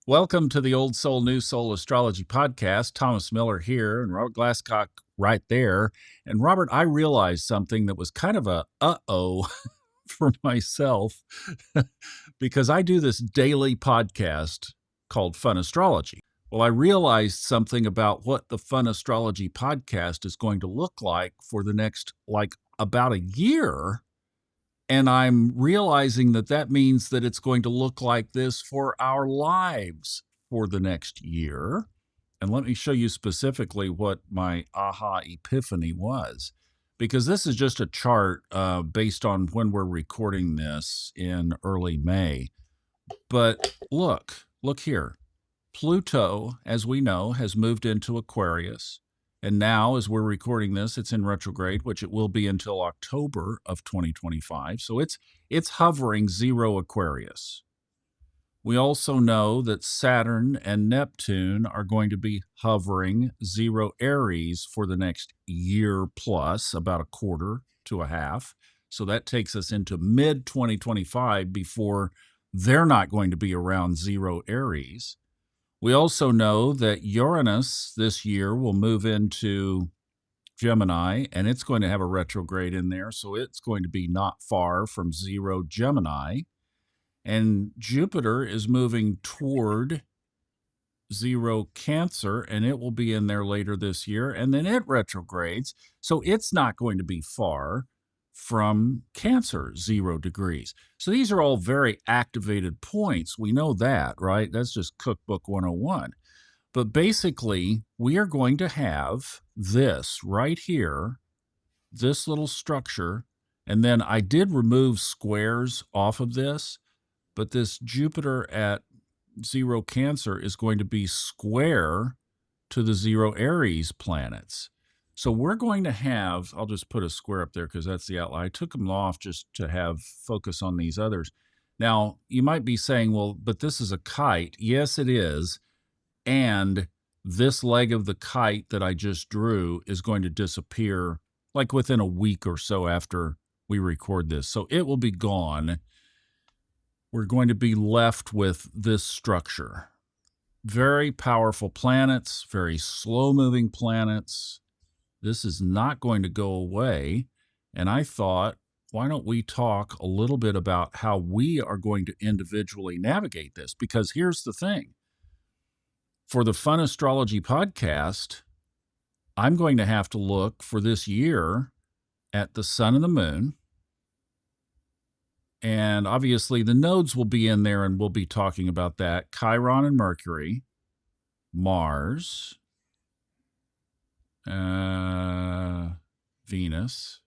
Welcome to the Old Soul, New Soul Astrology Podcast. Thomas Miller here and Robert Glasscock right there. And Robert, I realized something that was kind of a uh-oh for myself because I do this daily podcast called Fun Astrology. Well, I realized something about what the Fun Astrology Podcast is going to look like for the next, about a year. And I'm realizing that that means that it's going to look like this for our lives for the next year. And let me show you specifically what my aha epiphany was, because this is just a chart based on when we're recording this in early May. But look here. Pluto, as we know, has moved into Aquarius. And now, as we're recording this, it's in retrograde, which it will be until October of 2025. So it's hovering 0 Aquarius. We also know that Saturn and Neptune are going to be hovering 0 Aries for the next year plus, about a quarter to a half. So that takes us into mid-2025 before they're not going to be around 0 Aries. We also know that Uranus this year will move into Gemini, and it's going to have a retrograde in there, so it's going to be not far from 0 Gemini. And Jupiter is moving toward 0 Cancer, and it will be in there later this year, and then it retrogrades, so it's not going to be far from Cancer, 0 degrees. So these are all very activated points. We know that, right? That's just Cookbook 101. But basically, we are going to have this right here, this little structure, and then I did remove squares off of this, but this Jupiter at 0 Cancer is going to be square to the 0 Aries planets. So we're going to have, I'll just put a square up there because that's the outline. I took them off just to have focus on these others. Now, you might be saying, well, but this is a kite. Yes, it is. And this leg of the kite that I just drew is going to disappear like within a week or so after we record this. So it will be gone. We're going to be left with this structure. Very powerful planets, very slow-moving planets. This is not going to go away. And I thought, why don't we talk a little bit about how we are going to individually navigate this? Because here's the thing. For the Fun Astrology Podcast, I'm going to have to look for this year at the sun and the moon. And obviously the nodes will be in there and we'll be talking about that. Chiron and Mercury, Mars, Venus,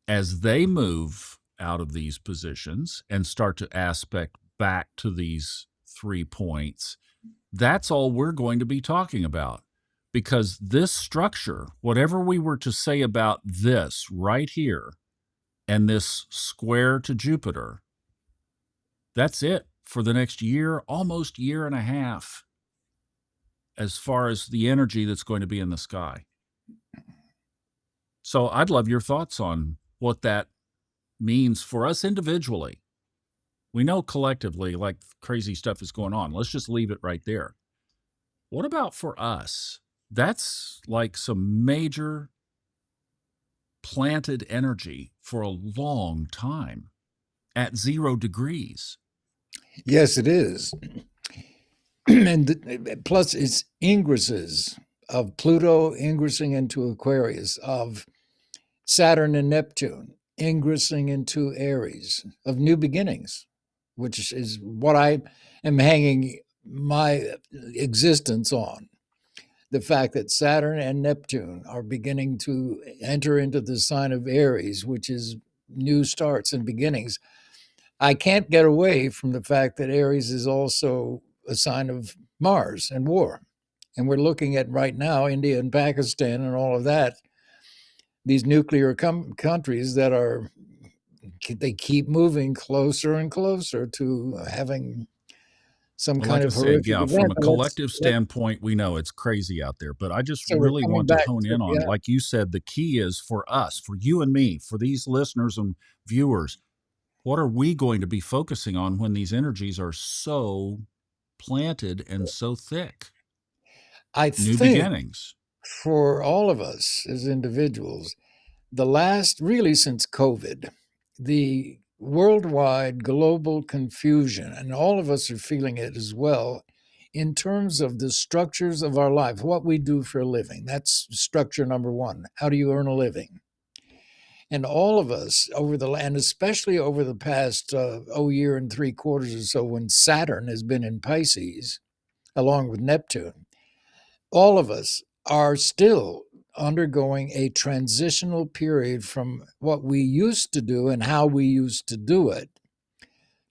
as they move out of these positions and start to aspect back to these 3 points, that's all we're going to be talking about. Because this structure, whatever we were to say about this right here and this square to Jupiter, that's it for the next year, almost year and a half, as far as the energy that's going to be in the sky. So I'd love your thoughts on what that means for us individually. We know collectively, like, crazy stuff is going on. Let's just leave it right there. What about for us? That's like some major planted energy for a long time at 0 degrees. Yes, it is. And plus it's ingresses of Pluto ingressing into Aquarius, of Saturn and Neptune ingressing into Aries, of new beginnings, which is what I am hanging my existence on. The fact that Saturn and Neptune are beginning to enter into the sign of Aries, which is new starts and beginnings. I can't get away from the fact that Aries is also a sign of Mars and war. And we're looking at right now India and Pakistan and all of that, these nuclear countries that they keep moving closer and closer to having some kind of horrific event. From a collective standpoint, we know it's crazy out there, but I just really want to hone in on, like you said, the key is for us, for you and me, for these listeners and viewers, What are we going to be focusing on when these energies are so planted and so thick? I New think beginnings. for all of us as individuals, the last, really since COVID, the worldwide global confusion, and all of us are feeling it as well, in terms of the structures of our life, what we do for a living. That's structure number one. How do you earn a living? And all of us and especially over the past year and 3/4 or so, when Saturn has been in Pisces along with Neptune, all of us are still undergoing a transitional period from what we used to do and how we used to do it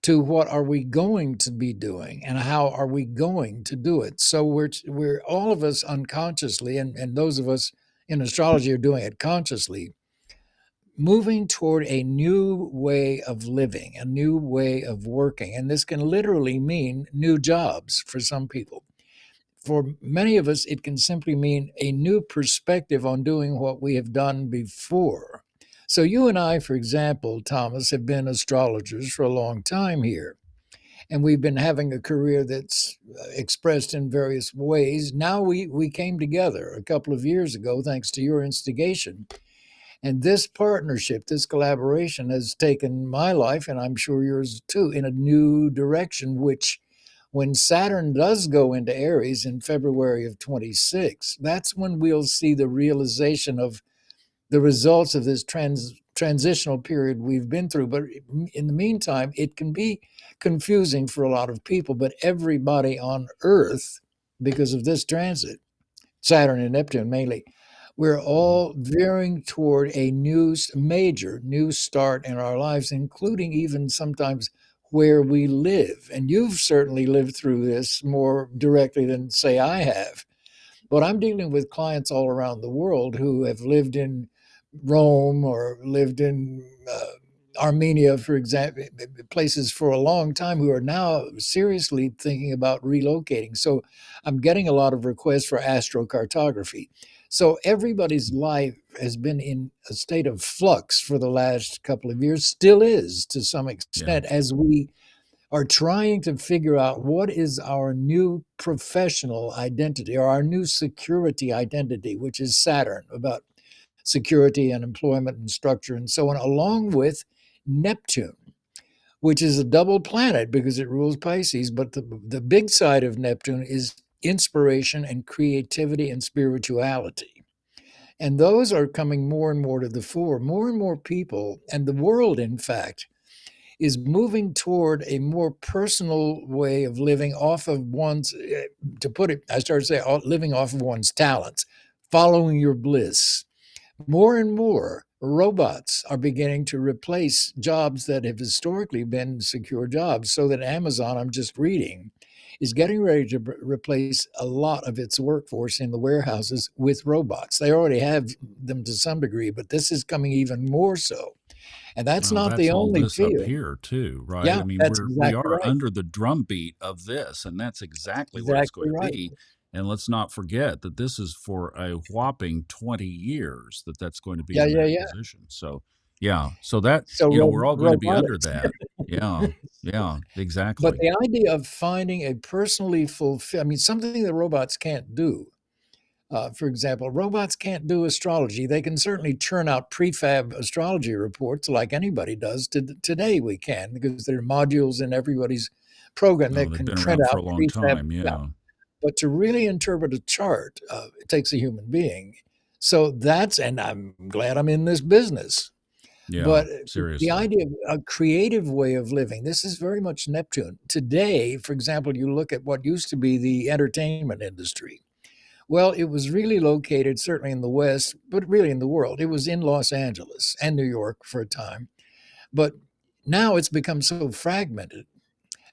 to what are we going to be doing and how are we going to do it. So we're all of us unconsciously, and those of us in astrology are doing it consciously, moving toward a new way of living, a new way of working. And this can literally mean new jobs for some people. For many of us, it can simply mean a new perspective on doing what we have done before. So, you and I, for example, Thomas, have been astrologers for a long time here, and we've been having a career that's expressed in various ways. Now we came together a couple of years ago, thanks to your instigation. And this partnership, this collaboration has taken my life, and I'm sure yours too, in a new direction, which when Saturn does go into Aries in February of 26, that's when we'll see the realization of the results of this transitional period we've been through. But in the meantime, it can be confusing for a lot of people, but everybody on Earth, because of this transit, Saturn and Neptune mainly, we're Mhm. all veering toward a major new start in our lives, including even sometimes where we live. And you've certainly lived through this more directly than, say, I have. But I'm dealing with clients all around the world who have lived in Rome or lived in Armenia, for example, places for a long time, who are now seriously thinking about relocating. So I'm getting a lot of requests for astrocartography. So everybody's life has been in a state of flux for the last couple of years, still is to some Yeah. extent, as we are trying to figure out what is our new professional identity or our new security identity, which is Saturn, about security and employment and structure and so on, along with Neptune, which is a double planet because it rules Pisces. But the big side of Neptune is inspiration and creativity and spirituality. And those are coming more and more to the fore. More and more people, and the world, in fact, is moving toward a more personal way of living off of one's, to put it, I started to say, living off of one's talents, following your bliss. More and more robots are beginning to replace jobs that have historically been secure jobs, so that Amazon, I'm just reading, is getting ready to replace a lot of its workforce in the warehouses with robots. They already have them to some degree, but this is coming even more so. And that's Well, not that's the all only this up field. here too, right? Yeah, I mean, that's we exactly are right. under the drumbeat of this, and that's exactly what it's Exactly going to right. be. And let's not forget that this is for a whopping 20 years that that's going to be Yeah, in yeah, that yeah. position. So, yeah, so that, So we're all going to be under robotics. that. Yeah, yeah, But exactly. the idea of finding a personally fulfilled, I mean, something that robots can't do. For example, robots can't do astrology. They can certainly churn out prefab astrology reports like anybody does. Today we can, because there are modules in everybody's program No, that they've can been print around for out a long prefab. time. Yeah. Yeah, But to really interpret a chart, it takes a human being. So and I'm glad I'm in this business. yeah, But the seriously. idea of a creative way of living, this is very much Neptune. Today, for example, you look at what used to be the entertainment industry. Well, it was really located certainly in the West, but really in the world. It was in Los Angeles and New York for a time. But now it's become so fragmented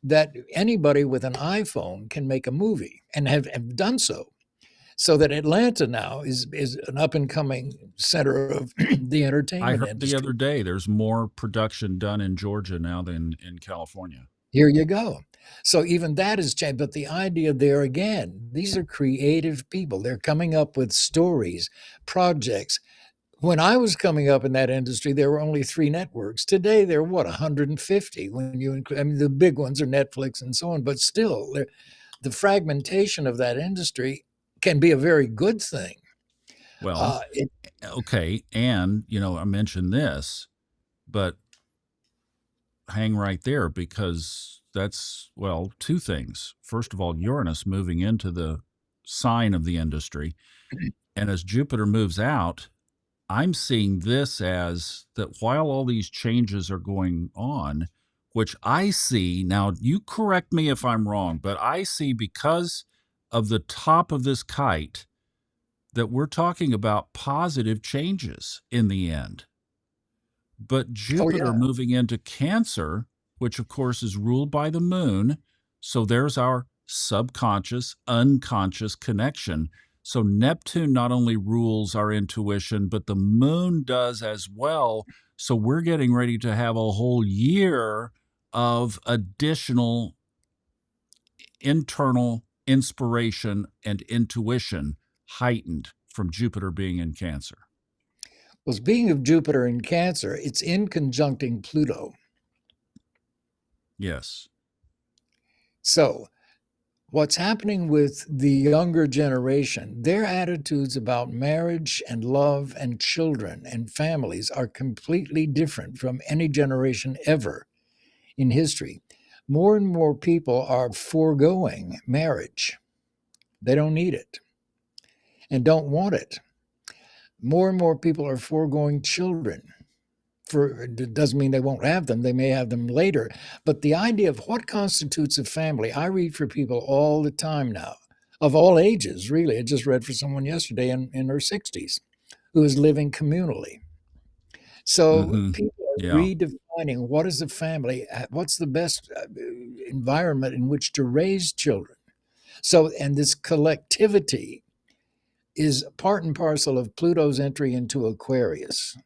that anybody with an iPhone can make a movie and have done so. So that Atlanta now is an up and coming center of the I entertainment heard the industry. other day there's more production done in Georgia now than in California. Here you go. So even that has changed. But the idea there again, these are creative people. They're coming up with stories, projects. When I was coming up in that industry, there were only three networks. Today, there are what, 150 when you include, I mean, the big ones are Netflix and so on, but still, the fragmentation of that industry can be a very good thing. Well, It okay, and I mentioned this, but hang right there because that's, well, two things. First of all, Uranus moving into the sign of the industry, and as Jupiter moves out, I'm seeing this as that while all these changes are going on, which I see now, you correct me if I'm wrong, but I see because of the top of this kite that we're talking about positive changes in the end. But oh Jupiter yeah, moving into Cancer, which of course is ruled by the moon. So there's our subconscious, unconscious connection. So Neptune not only rules our intuition, but the moon does as well. So we're getting ready to have a whole year of additional internal inspiration and intuition heightened from Jupiter being in Cancer. well, speaking of Jupiter in Cancer, it's in conjuncting Pluto. Yes. So what's happening with the younger generation, their attitudes about marriage and love and children and families are completely different from any generation ever in history. More and more people are foregoing marriage. They don't need it and don't want it. More and more people are foregoing children. It doesn't mean they won't have them. They may have them later. But the idea of what constitutes a family, I read for people all the time now, of all ages, really. I just read for someone yesterday in her 60s who is living communally. So Mm-hmm. people are Yeah. redefining what is a family, what's the best environment in which to raise children. So, and this collectivity is part and parcel of Pluto's entry into Aquarius.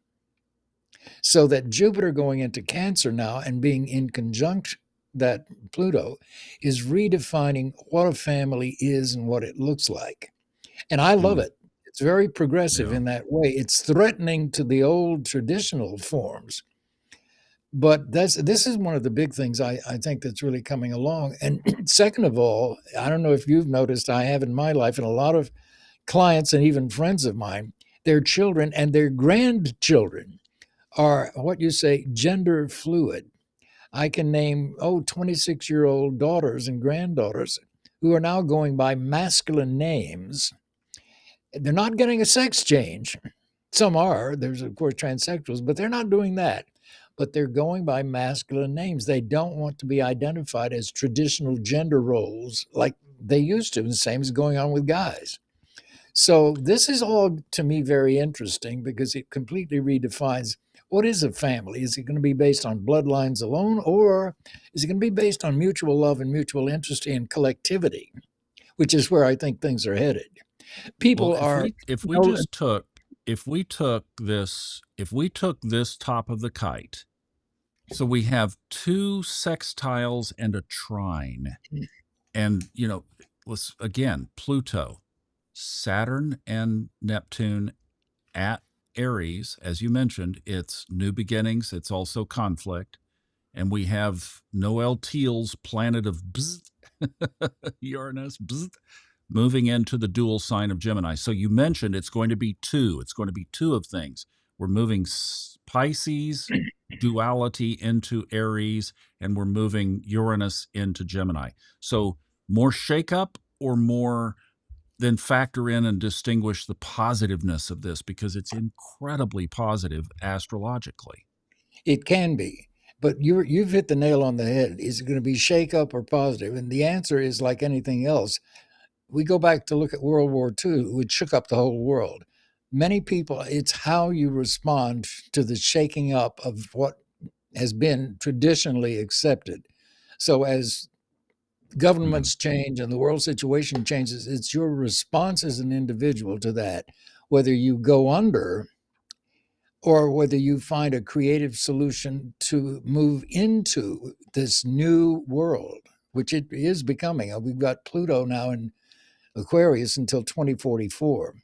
So that Jupiter going into Cancer now and being in conjunct that Pluto is redefining what a family is and what it looks like. And I love Mm, it. It's very progressive yeah. in that way. It's threatening to the old traditional forms. But this is one of the big things I think that's really coming along. And second of all, I don't know if you've noticed, I have in my life, and a lot of clients and even friends of mine, their children and their grandchildren are what you say gender fluid. I can name, 26-year-old daughters and granddaughters who are now going by masculine names. They're not getting a sex change. Some are. There's, of course, transsexuals, but they're not doing that. But they're going by masculine names. They don't want to be identified as traditional gender roles like they used to. The same is going on with guys. So this is all to me very interesting because it completely redefines what is a family. Is it going to be based on bloodlines alone, or is it going to be based on mutual love and mutual interest and collectivity, which is where I think things are headed. Well, People if are, we if we no, just took if we took this top of the kite, so we have two sextiles and a trine, and let's again Pluto, Saturn and Neptune at Aries, as you mentioned, it's new beginnings. It's also conflict, and we have Noel Teal's planet of bzz, Uranus bzz, moving into the dual sign of Gemini. So you mentioned it's going to be two. It's going to be two of things. We're moving Pisces duality into Aries, and we're moving Uranus into Gemini. So more shakeup or more then factor in and distinguish the positiveness of this because it's incredibly positive astrologically. it can be. But you've hit the nail on the head. Is it going to be shake up or positive? And the answer is like anything else. We go back to look at World War II, which shook up the whole world. Many people, it's how you respond to the shaking up of what has been traditionally accepted. So as Mm, governments change and the world situation changes, it's your response as an individual to that, whether you go under or whether you find a creative solution to move into this new world, which it is becoming. We've got Pluto now in Aquarius until 2044.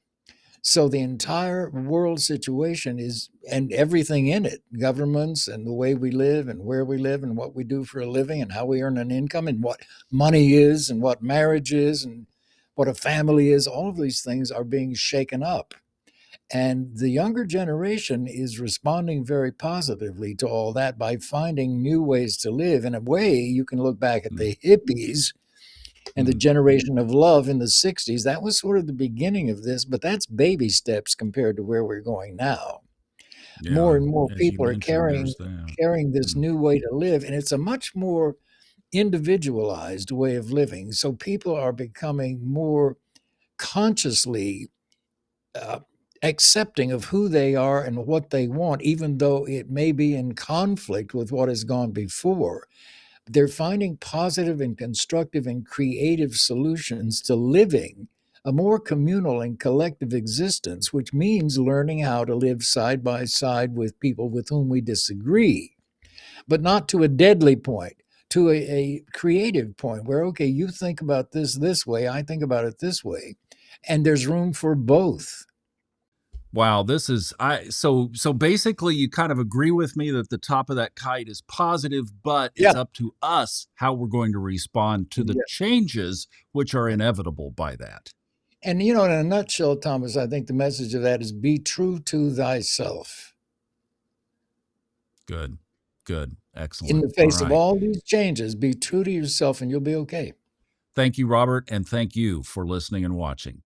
So the entire world situation is, and everything in it, governments and the way we live and where we live and what we do for a living and how we earn an income and what money is and what marriage is and what a family is, all of these things are being shaken up. And the younger generation is responding very positively to all that by finding new ways to live. In a way, you can look back at Mm, the hippies and the mhm. generation of love in the 60s. That was sort of the beginning of this, but that's baby steps compared to where we're going now. More Yeah, and more as you people are mentioned, carrying there's that. carrying this Mm, new way to live, and it's a much more individualized way of living. So people are becoming more consciously uh, accepting of who they are and what they want, even though it may be in conflict with what has gone before. They're finding positive and constructive and creative solutions to living a more communal and collective existence, which means learning how to live side by side with people with whom we disagree, but not to a deadly point, to a creative point where, okay, you think about this way, I think about it this way, and there's room for both. wow, this is so basically you kind of agree with me that the top of that kite is positive, but it's Yeah. up to us how we're going to respond to the Yeah. changes which are inevitable by that. And, in a nutshell, Thomas, I think the message of that is be true to thyself. Good. Good. In Excellent. the All face of right. all these changes, be true to yourself and you'll be okay. Thank you, Robert, and thank you for listening and watching.